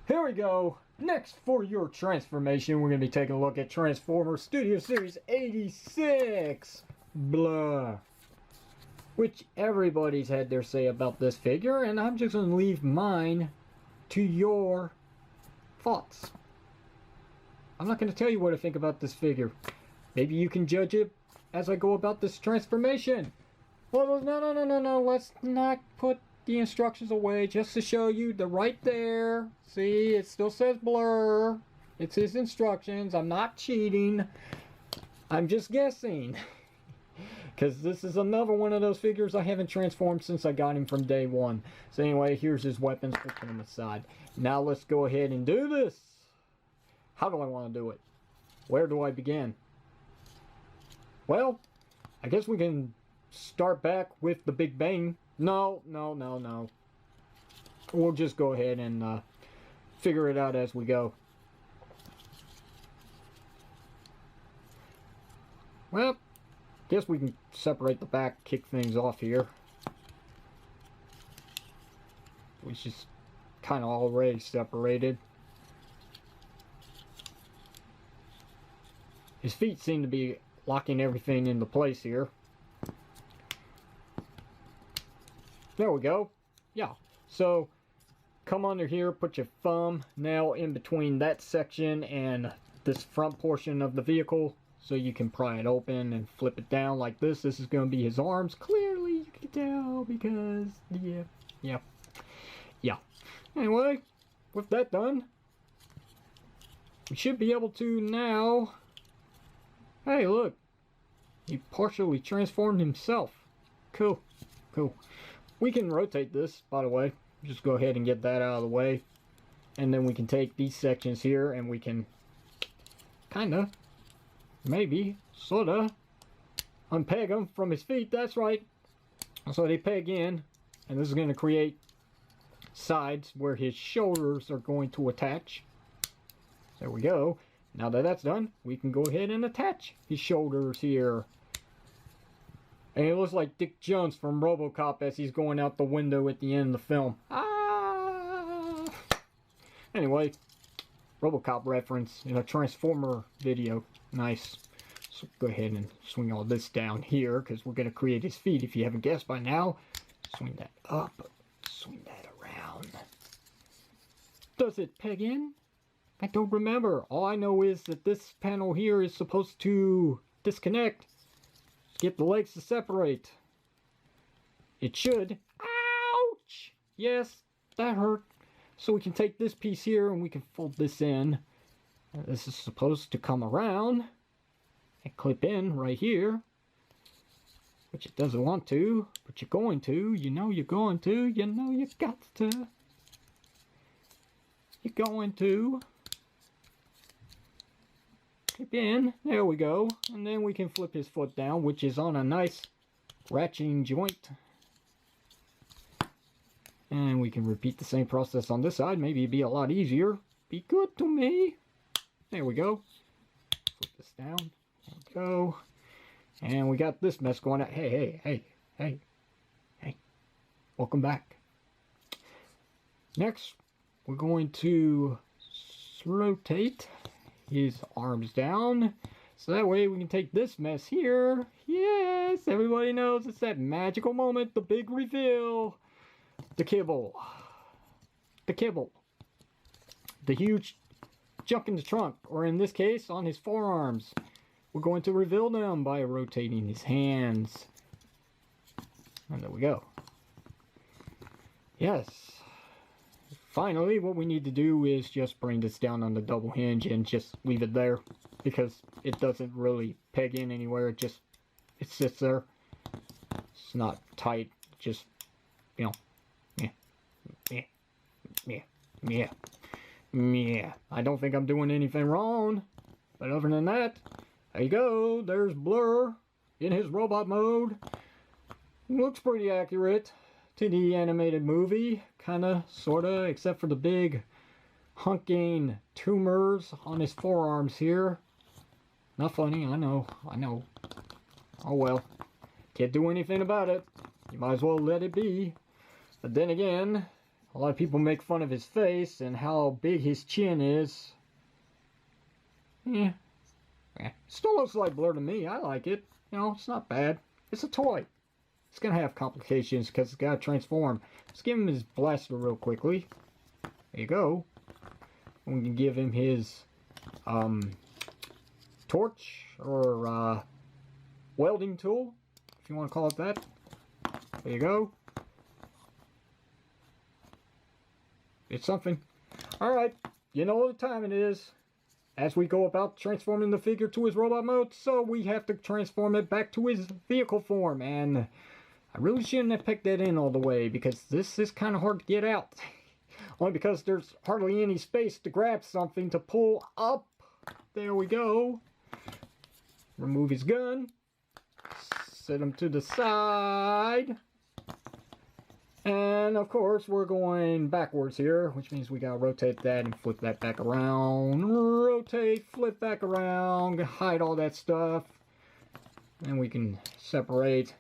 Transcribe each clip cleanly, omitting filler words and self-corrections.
Here we go. Next, for your transformation, we're going to be taking a look at Transformers Studio Series 86 BLURR, which everybody's had their say about this figure, and I'm just going to leave mine to your thoughts. I'm not going to tell you what I think about this figure. Maybe you can judge it as I go about this transformation. Well, no. Let's not put the instructions away just to show you the right there. See, it still says BLURR. It's his instructions. I'm not cheating. I'm just guessing. Because this is another one of those figures I haven't transformed since I got him from day one. So anyway, here's his weapons. Put them aside. Now let's go ahead and do this. How do I want to do it? Where do I begin? Well, I guess we can start back with the Big Bang. No. We'll just go ahead and figure it out as we go. Well, guess we can separate the back, kick things off here. Which is kind of already separated. His feet seem to be locking everything into place here. There we go. Yeah. So, come under here, put your thumbnail in between that section and this front portion of the vehicle so you can pry it open and flip it down like this. This is going to be his arms. Clearly, you can tell because, yeah. Anyway, with that done, we should be able to now... Hey, look. He partially transformed himself. Cool. We can rotate this, by the way. Just go ahead and get that out of the way. And then we can take these sections here and we can kinda, maybe, sorta, unpeg them from his feet. That's right. So they peg in. And this is going to create sides where his shoulders are going to attach. There we go. Now that that's done, we can go ahead and attach his shoulders here. And it looks like Dick Jones from RoboCop as he's going out the window at the end of the film. Ah! Anyway, RoboCop reference in a Transformer video. Nice. So go ahead and swing all this down here because we're going to create his feet if you haven't guessed by now. Swing that up. Swing that around. Does it peg in? I don't remember. All I know is that this panel here is supposed to disconnect. Get the legs to separate. It should. Ouch! Yes, that hurt. So we can take this piece here and we can fold this in. And this is supposed to come around and clip in right here. Which it doesn't want to, but you're going to. You know you're going to. You know you got to. You're going to. Clip in. There we go. And then we can flip his foot down, which is on a nice ratcheting joint. And we can repeat the same process on this side. Maybe it'd be a lot easier. Be good to me. There we go. Flip this down. There we go. And we got this mess going on. Hey. Welcome back. Next, we're going to rotate his arms down. So that way we can take this mess here. Yes, everybody knows it's that magical moment, the big reveal. The kibble. The huge junk in the trunk, or in this case, on his forearms. We're going to reveal them by rotating his hands. And there we go. Yes. Finally, what we need to do is just bring this down on the double hinge and just leave it there. Because it doesn't really peg in anywhere. It sits there. It's not tight. Just, you know. Yeah. I don't think I'm doing anything wrong. But other than that, there you go. There's BLURR in his robot mode. Looks pretty accurate to the animated movie. Kinda, sorta, except for the big hunking tumors on his forearms here. Not funny, I know. Oh well. Can't do anything about it. You might as well let it be. But then again, A lot of people make fun of his face and how big his chin is. Yeah. Still looks like BLURR to me. I like it. You know, it's not bad. It's a toy. It's gonna have complications because it's gotta transform. Let's give him his blaster real quickly. There you go. We can give him his torch or welding tool, if you want to call it that. There you go. It's something. Alright, you know what time it is. As we go about transforming the figure to his robot mode, so we have to transform it back to his vehicle form. And I really shouldn't have picked that in all the way, because this is kind of hard to get out. Only because there's hardly any space to grab something to pull up. There we go. Remove his gun. Set him to the side. And of course we're going backwards here, which means we gotta rotate that and flip that back around. Rotate, flip back around, hide all that stuff. And we can separate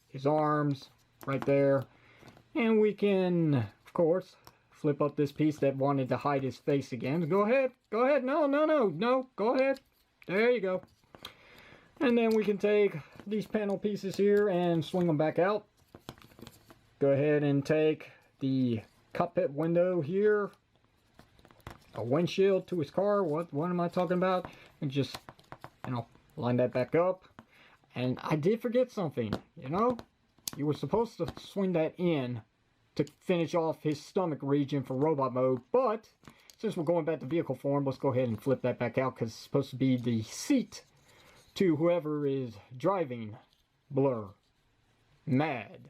his arms right there. And we can, of course, flip up this piece that wanted to hide his face again. Go ahead, no, go ahead. There you go. And then we can take these panel pieces here and swing them back out. Go ahead and take the cockpit window here, a windshield to his car. What am I talking about? And just, you know, line that back up. And I did forget something, you know? You were supposed to swing that in to finish off his stomach region for robot mode, but since we're going back to vehicle form, let's go ahead and flip that back out because it's supposed to be the seat to whoever is driving BLURR. Mad.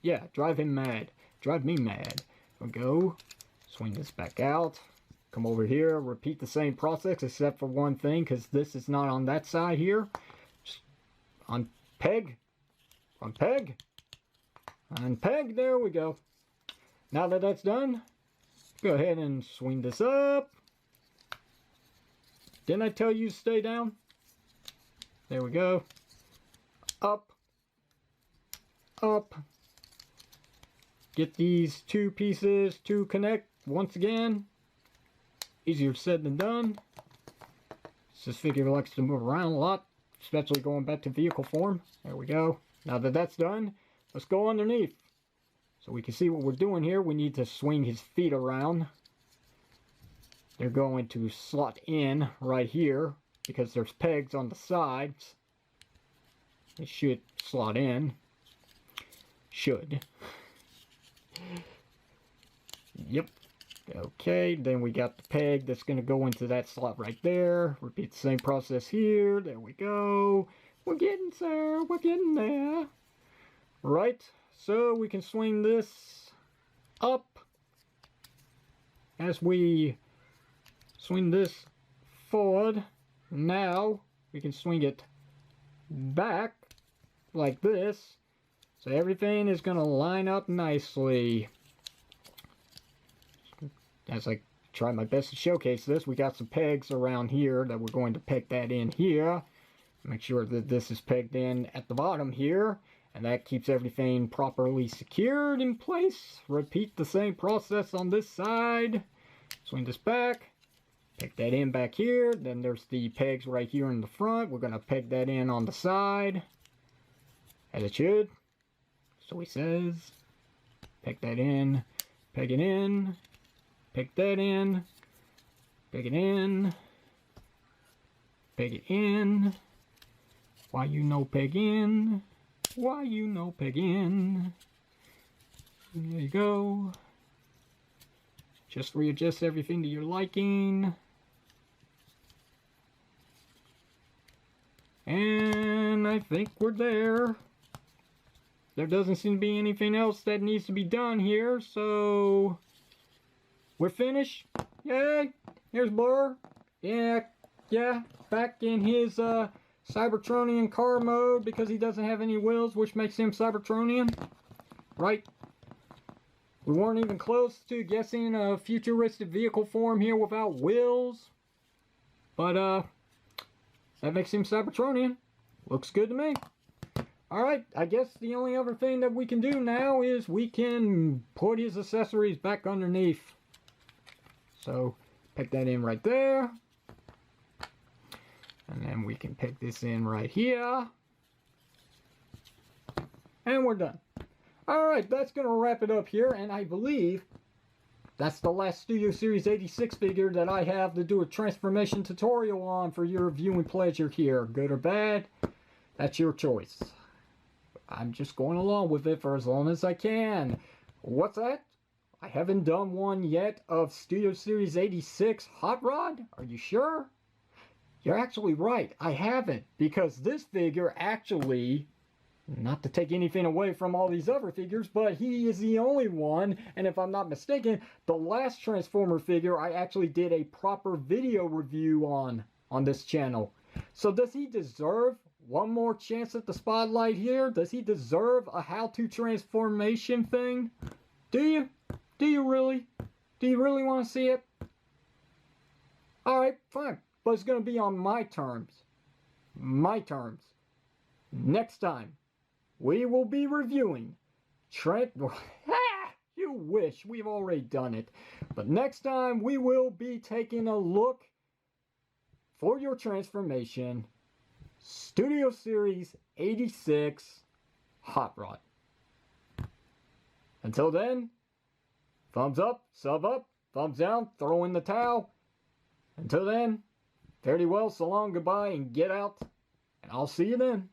Yeah, drive him mad. Drive me mad. There we go. Swing this back out. Come over here. Repeat the same process except for one thing, because this is not on that side here. Just unpeg. Unpeg. Unpeg. There we go. Now that that's done, go ahead and swing this up. Didn't I tell you to stay down? There we go. Up. Up. Get these two pieces to connect once again. Easier said than done. This figure likes to move around a lot, especially going back to vehicle form. There we go. Now that that's done, let's go underneath. So we can see what we're doing here. We need to swing his feet around. They're going to slot in right here because there's pegs on the sides. They should slot in. Should. Yep. Okay, then we got the peg that's going to go into that slot right there. Repeat the same process here. There we go. We're getting there. We're getting there. Right. So we can swing this up. As we swing this forward, now we can swing it back like this. So everything is going to line up nicely. As I try my best to showcase this, we got some pegs around here that we're going to peg that in here. Make sure that this is pegged in at the bottom here. And that keeps everything properly secured in place. Repeat the same process on this side. Swing this back. Peg that in back here. Then there's the pegs right here in the front. We're going to peg that in on the side. As it should. So he says. Peg that in. Peg it in. Peg that in. Peg it in. Peg it in. Why you no peg in? Why you no peg in? There you go. Just readjust everything to your liking. And I think we're there. There doesn't seem to be anything else that needs to be done here, so we're finished. Yay! Here's BLURR. Yeah, back in his Cybertronian car mode because he doesn't have any wheels, which makes him Cybertronian. Right? We weren't even close to guessing a futuristic vehicle form here without wheels. But that makes him Cybertronian. Looks good to me. Alright, I guess the only other thing that we can do now is we can put his accessories back underneath. So, pick that in right there. And then we can pick this in right here. And we're done. Alright, that's going to wrap it up here. And I believe that's the last Studio Series 86 figure that I have to do a transformation tutorial on for your viewing pleasure here. Good or bad, that's your choice. I'm just going along with it for as long as I can. What's that? I haven't done one yet of Studio Series 86 Hot Rod? Are you sure? You're actually right. I haven't. Because this figure actually, not to take anything away from all these other figures, but he is the only one, and if I'm not mistaken, the last Transformer figure I actually did a proper video review on this channel. So does he deserve one more chance at the spotlight here? Does he deserve a how-to transformation thing? Do you? Do you really? Do you really want to see it? Alright, fine. But it's going to be on my terms. My terms. Next time, we will be reviewing you wish. We've already done it. But next time, we will be taking a look for your transformation Studio Series 86 Hot Rod. Until then, thumbs up, sub up, thumbs down, throw in the towel. Until then, fare thee well, so long, goodbye, and get out. And I'll see you then.